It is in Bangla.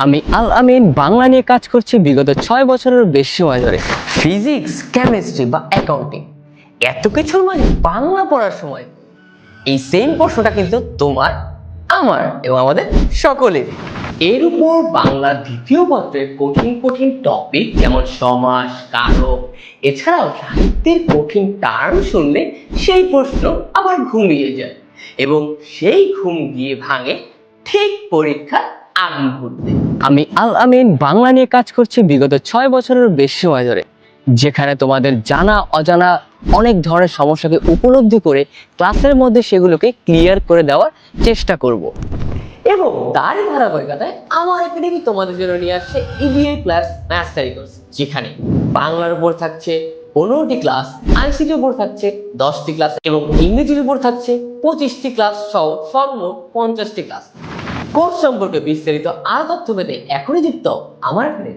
আমি আল আমিন বাংলা নিয়ে কাজ করছি বিগত 6 বছরের বেশি সময় ধরে। ফিজিক্স, কেমিস্ট্রি বা অ্যাকাউন্টিং এত কিছুর মাঝে বাংলা পড়ার সময় এই সেম প্রশ্নটা কিন্তু তোমার, আমার এবং আমাদের সকলের। এর উপর বাংলার দ্বিতীয় পত্রের কঠিন কঠিন টপিক যেমন সমাস, কারক, এছাড়াও সাহিত্যের কঠিন টার্ম শুনলে সেই প্রশ্ন আবার ঘুমিয়ে যায় এবং সেই ঘুম গিয়ে ভাঙে ঠিক পরীক্ষার আগ মুহূর্তে। আমি আল আমিন বাংলা নিয়ে কাজ করছি বিগত 6 বছরের বেশি সময় ধরে, যেখানে তোমাদের জানা অজানা অনেক ধরনের সমস্যাকে উপলব্ধি করে ক্লাসের মধ্যে সেগুলোকে ক্লিয়ার করে দেওয়ার চেষ্টা করব। এবং তারই ধারাবাহিকতায় আমার একাডেমি তোমাদের জন্য নিয়ে আসছে ইবিএ প্লাস মাস্টারি কোর্স, যেখানে বাংলার উপর থাকছে 15টি ক্লাস, আইসিটির উপর থাকছে 10টি ক্লাস এবং ইংরেজির উপর থাকছে 25টি ক্লাস সহ সর্বমোট 50টি ক্লাস। কোর্স সম্পর্কে বিস্তারিত আর তথ্য পেতে এখনই যুক্ত আমার এখানে।